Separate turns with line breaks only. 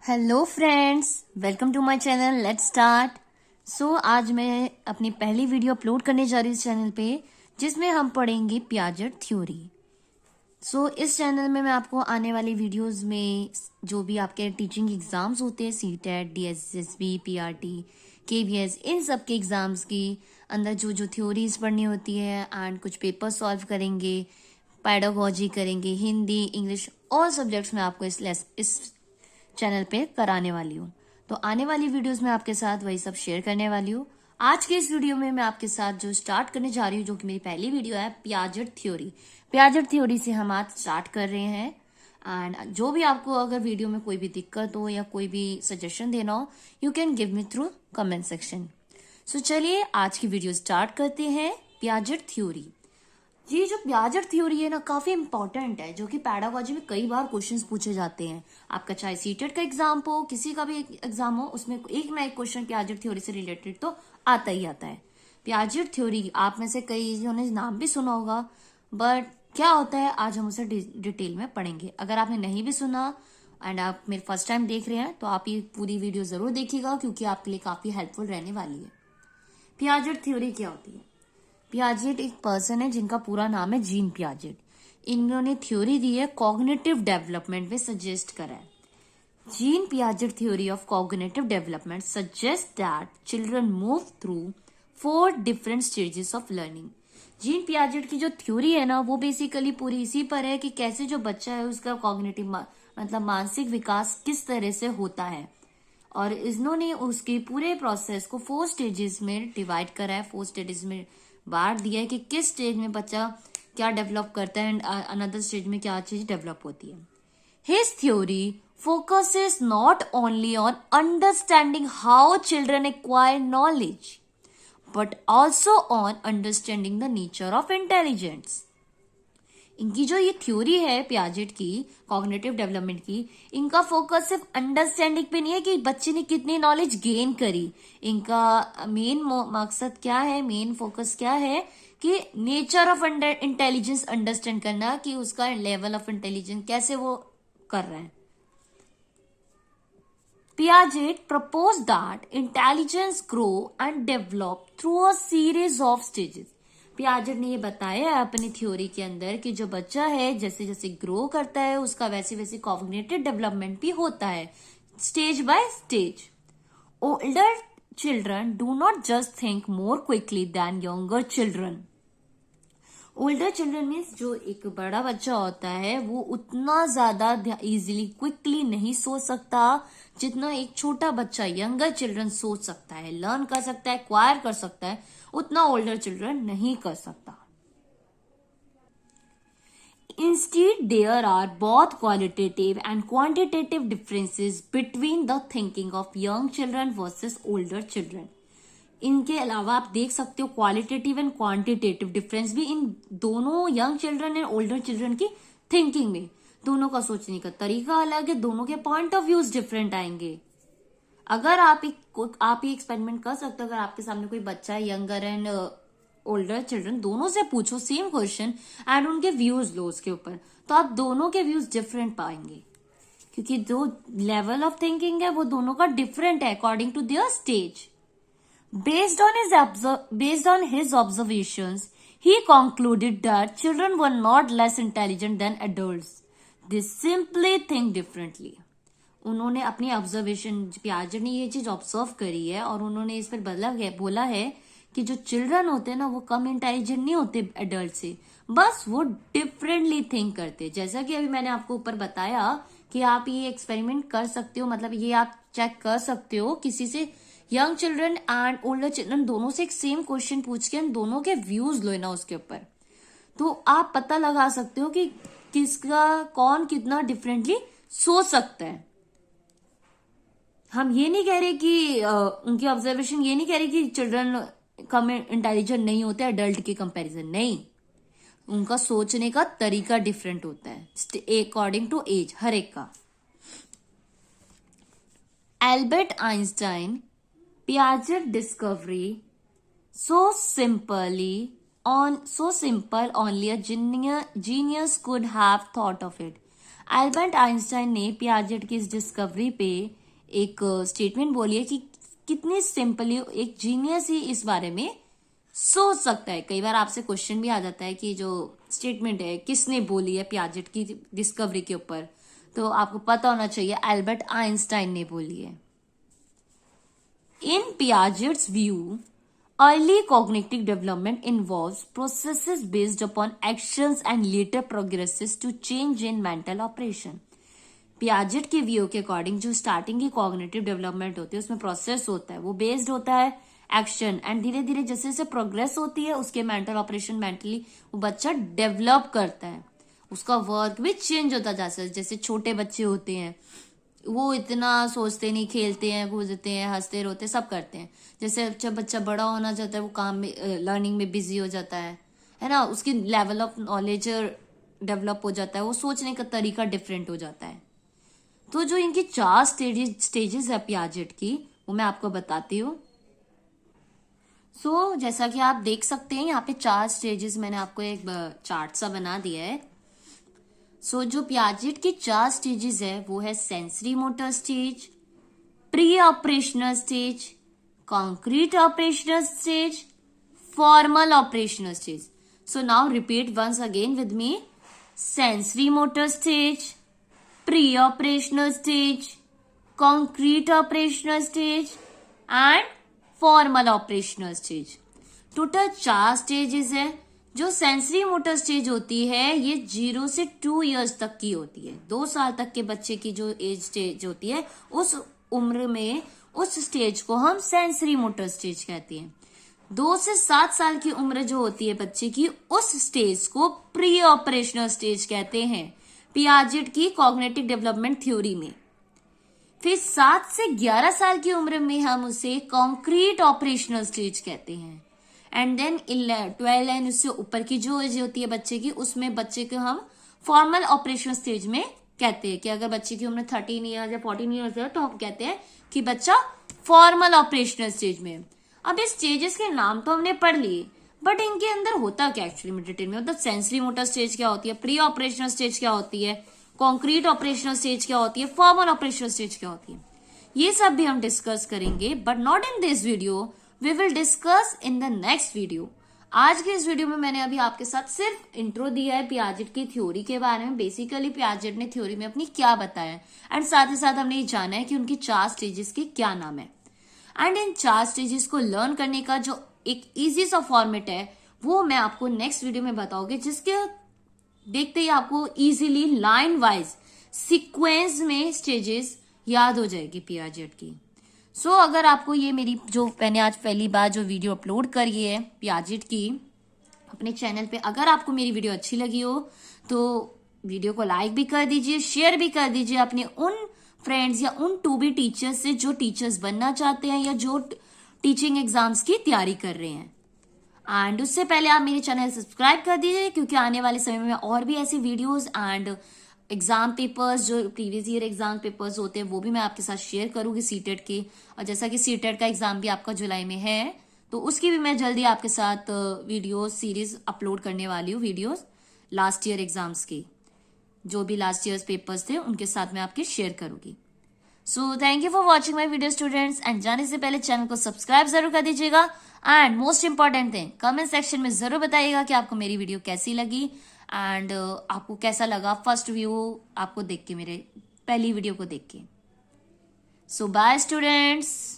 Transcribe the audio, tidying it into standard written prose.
Hello friends, welcome to my channel. Let's start. आज मैं अपनी पहली वीडियो अपलोड करने जा रही हूँ इस चैनल पे, जिसमें हम पढ़ेंगे पियाजेट थ्योरी। इस चैनल में मैं आपको आने वाली वीडियोस में जो भी आपके टीचिंग एग्जाम्स होते हैं, सीटेट, डीएसएसबी, पीआरटी, केवीएस, इन सब के एग्जाम्स की अंदर जो जो थ्योरीज पढ़नी होती है एंड कुछ पेपर सॉल्व करेंगे, पेडागोजी करेंगे, हिंदी, इंग्लिश, ऑल सब्जेक्ट्स में आपको इस चैनल पे कराने वाली हूँ। तो आने वाली वीडियोस में आपके साथ वही सब शेयर करने वाली हूँ। आज के इस वीडियो में मैं आपके साथ जो स्टार्ट करने जा रही हूँ, जो कि मेरी पहली वीडियो है, पियाजेट थ्योरी। पियाजेट थ्योरी से हम आज स्टार्ट कर रहे हैं। एंड जो भी आपको अगर वीडियो में कोई भी दिक्कत हो या कोई भी सजेशन देना हो, you can give me through comment section. चलिए आज की वीडियो स्टार्ट करते हैं। पियाजेट थ्योरी, ये जो पियाजेट थ्योरी है ना, काफी इंपॉर्टेंट है, जो कि पैडागोजी में कई बार क्वेश्चंस पूछे जाते हैं। आपका चाहे सीटेट का एग्जाम हो, किसी का भी एग्जाम हो, उसमें एक ना एक क्वेश्चन पियाजेट थ्योरी से रिलेटेड तो आता ही आता है। पियाजेट थ्योरी आप में से कई ने नाम भी सुना होगा, बट क्या होता है आज हम उसे डिटेल में पढ़ेंगे। अगर आपने नहीं भी सुना एंड आप मेरे फर्स्ट टाइम देख रहे हैं, तो आप ये पूरी वीडियो जरूर देखिएगा, क्योंकि आपके लिए काफी हेल्पफुल रहने वाली है। पियाजेट थ्योरी क्या होती है? पियाजेट एक पर्सन है जिनका पूरा नाम है जीन पियाजेट। इन्होंने थ्योरी दी है कॉग्निटिव डेवलपमेंट में, सजेस्ट करा है। Gene Piaget theory of cognitive development suggest that children move through 4 different stages of learning. Gene Piaget की जो थ्योरी है ना, वो बेसिकली पूरी इसी पर है कि कैसे जो बच्चा है उसका कॉग्निटिव मतलब मानसिक विकास किस तरह से होता है। और इन्होंने उसके पूरे प्रोसेस को 4 स्टेजेस में डिवाइड करा है, 4 स्टेजेस में बांट दिया है कि किस स्टेज में बच्चा क्या डेवलप करता है एंड अनदर स्टेज में क्या चीज डेवलप होती है। His theory focuses not only on understanding how children acquire knowledge, but also on understanding the nature of intelligence. इनकी जो ये थ्योरी है पियाजेट की, कॉग्निटिव डेवलपमेंट की, इनका फोकस सिर्फ अंडरस्टैंडिंग पे नहीं है कि बच्चे ने कितनी नॉलेज गेन करी। इनका मेन मकसद क्या है, मेन फोकस क्या है कि नेचर ऑफ इंटेलिजेंस अंडरस्टैंड करना, कि उसका लेवल ऑफ इंटेलिजेंस कैसे वो कर रहा है। Piaget proposed that intelligence grow and develop through a series of stages. Piaget ने ये बताया है अपनी थ्योरी के अंदर कि जो बच्चा है जैसे जैसे ग्रो करता है, उसका वैसे वैसे कॉग्निटिव डेवलपमेंट भी होता है, stage by stage. Older children do not just think more quickly than younger children. Older children means जो एक बड़ा बच्चा होता है वो उतना ज्यादा इजीली क्विकली नहीं सोच सकता जितना एक छोटा बच्चा, यंगर चिल्ड्रन सोच सकता है, लर्न कर सकता है, एक्वायर कर सकता है, उतना ओल्डर चिल्ड्रन नहीं कर सकता। Instead, there are both qualitative and quantitative differences between the thinking of young children versus older children. इनके अलावा आप देख सकते हो क्वालिटेटिव एंड क्वांटिटेटिव डिफरेंस भी इन दोनों young children and older children की थिंकिंग में। दोनों का सोचने का तरीका अलग है, दोनों के पॉइंट ऑफ व्यूज डिफरेंट आएंगे। अगर आप ये एक्सपेरिमेंट कर सकते हो, अगर आपके सामने कोई बच्चा है, यंगर एंड ओल्डर चिल्ड्रन, दोनों से पूछो सेम क्वेश्चन एंड उनके व्यूज लो उसके ऊपर, तो आप दोनों के व्यूज डिफरेंट पाएंगे, क्योंकि जो लेवल ऑफ थिंकिंग है वो दोनों का डिफरेंट है according to their stage. Based on his observations, he concluded that children were not less intelligent than adults. They simply think differently. उन्होंने अपनी ऑब्जर्वेशन, पियाजेट ने ये चीज ऑब्जर्व करी है और उन्होंने इस पर बोला है कि जो चिल्ड्रन होते हैं ना, वो कम इंटेलिजेंट नहीं होते एडल्ट से, बस वो डिफरेंटली थिंक करते। जैसा कि अभी मैंने आपको ऊपर बताया कि आप ये एक्सपेरिमेंट कर सकते हो, मतलब ये आप चेक कर सकते हो किसी से, young children and older children दोनों से एक सेम क्वेश्चन पूछ के दोनों के व्यूज लो ना उसके ऊपर, तो आप पता लगा सकते हो कि किसका कौन कितना डिफरेंटली सोच सकता है। हम ये नहीं कह रहे कि उनकी ऑब्जर्वेशन ये नहीं कह रही कि चिल्ड्रन कम इंटेलिजेंट नहीं होते अडल्ट के कंपैरिजन, नहीं, उनका सोचने का तरीका डिफरेंट होता है अकॉर्डिंग टू एज, हर एक का। Albert Einstein Piaget discovery so simple only a genius could have thought of it. Albert Einstein ने पियाजेट की इस डिस्कवरी पे एक स्टेटमेंट बोली है कि कितनी सिंपली एक जीनियस ही इस बारे में सोच सकता है। कई बार आपसे क्वेश्चन भी आ जाता है कि जो स्टेटमेंट है किसने बोली है पियाजेट की डिस्कवरी के ऊपर, तो आपको पता होना चाहिए एल्बर्ट आइंस्टाइन ने बोली है। In Piaget's view, early cognitive development involves processes based upon actions and later progresses to change in mental operation. Piaget के व्यू के अकॉर्डिंग जो स्टार्टिंग की कॉग्निटिव डेवलपमेंट होती है उसमें प्रोसेस होता है, वो बेस्ड होता है एक्शन, एंड धीरे धीरे जैसे जैसे प्रोग्रेस होती है उसके मेंटल ऑपरेशन, मेंटली वो बच्चा डेवलप करता है, उसका वर्क भी चेंज होता जाता है। जैसे छोटे बच्चे होते हैं वो इतना सोचते नहीं, खेलते हैं, कूदते हैं, हंसते रोते सब करते हैं। जैसे जब बच्चा बड़ा होना चाहता है वो काम में, लर्निंग में बिजी हो जाता है ना, उसकी लेवल ऑफ नॉलेज डेवलप हो जाता है, वो सोचने का तरीका डिफरेंट हो जाता है। तो जो इनकी 4 स्टेजेस है पियाजेट की, वो मैं आपको बताती हूँ। सो जैसा कि आप देख सकते हैं यहाँ पे 4 स्टेजेस मैंने आपको एक चार्ट सा बना दिया है। सो जो पियाजेट की 4 स्टेजेस है वो है sensory motor stage, pre operational stage, concrete operational stage, formal operational stage. So now repeat once again with me. Sensory motor stage, pre operational stage, concrete operational stage and formal operational stage. Total 4 stages है। जो sensory motor stage होती है ये 0 से 2 years तक की होती है। 2 साल तक के बच्चे की जो एज स्टेज होती है उस उम्र में उस स्टेज को हम सेंसरी मोटर स्टेज कहते हैं। 2 से 7 साल की उम्र जो होती है बच्चे की, उस स्टेज को प्री ऑपरेशनल स्टेज कहते हैं पियाजेट की कॉग्निटिव डेवलपमेंट थ्योरी में। फिर 7 से 11 साल की उम्र में हम उसे कॉन्क्रीट ऑपरेशनल स्टेज कहते हैं। एंड देन 12 एंड उससे ऊपर की जो एज होती है बच्चे की, उसमें बच्चे को हम फॉर्मल ऑपरेशनल स्टेज में कहते हैं कि अगर बच्चे की उम्र 13 ईयर्स या 14 ईयर्स है तो हम कहते हैं कि बच्चा फॉर्मल ऑपरेशनल स्टेज में। अब इस स्टेजेस के नाम तो हमने पढ़ लिए, बट इनके अंदर होता क्या एक्चुअली में डिटेल में, मतलब सेंसरी मोटर स्टेज क्या होती है, प्री ऑपरेशनल स्टेज क्या होती है, कॉन्क्रीट ऑपरेशनल स्टेज क्या होती है, फॉर्मल ऑपरेशनल स्टेज क्या होती है, ये सब भी हम डिस्कस करेंगे, but not in this video, we will discuss in the next video. आज के इस वीडियो में मैंने अभी आपके साथ सिर्फ इंट्रो दिया है पियाजेट की थ्योरी के बारे में, बेसिकली पियाजेट ने थ्योरी में अपनी क्या बताया है, एंड साथ ही साथ हमने ये जाना है कि उनकी 4 स्टेजेस के क्या नाम है। एंड इन 4 स्टेजेस को लर्न करने का जो एक इजी सा फॉर्मेट है वो मैं आपको नेक्स्ट वीडियो में बताऊंगी, जिसके देखते ही आपको इजीली लाइन वाइज सीक्वेंस में स्टेजेस याद हो जाएगी पियाजेट की। सो अगर आपको ये मेरी जो मैंने आज पहली बार जो वीडियो अपलोड करी है पियाजेट की अपने चैनल पे, अगर आपको मेरी वीडियो अच्छी लगी हो तो वीडियो को लाइक भी कर दीजिए, शेयर भी कर दीजिए अपने उन फ्रेंड्स या उन टू बी टीचर्स से जो टीचर्स बनना चाहते हैं या जो टीचिंग एग्जाम्स की तैयारी कर रहे हैं। एंड उससे पहले आप मेरे चैनल सब्सक्राइब कर दीजिए, क्योंकि आने वाले समय में और भी ऐसी वीडियोस एंड एग्जाम पेपर्स जो प्रीवियस ईयर एग्जाम पेपर्स होते हैं वो भी मैं आपके साथ शेयर करूंगी सीटेट के। और जैसा कि सीटेट का एग्जाम भी आपका जुलाई में है तो उसकी भी मैं जल्दी आपके साथ वीडियो सीरीज अपलोड करने वाली हूँ, वीडियोस लास्ट ईयर एग्जाम्स की, जो भी लास्ट ईयर पेपर्स थे उनके साथ मैं आपके शेयर करूंगी। So thank you for watching my video students, and जाने से पहले चैनल को सब्सक्राइब जरूर कर दीजिएगा। And most important thing, comment section में जरूर बताइएगा कि आपको मेरी वीडियो कैसी लगी एंड आपको कैसा लगा फर्स्ट व्यू आपको देख के, मेरे पहली वीडियो को देख के। सो बाय स्टूडेंट्स।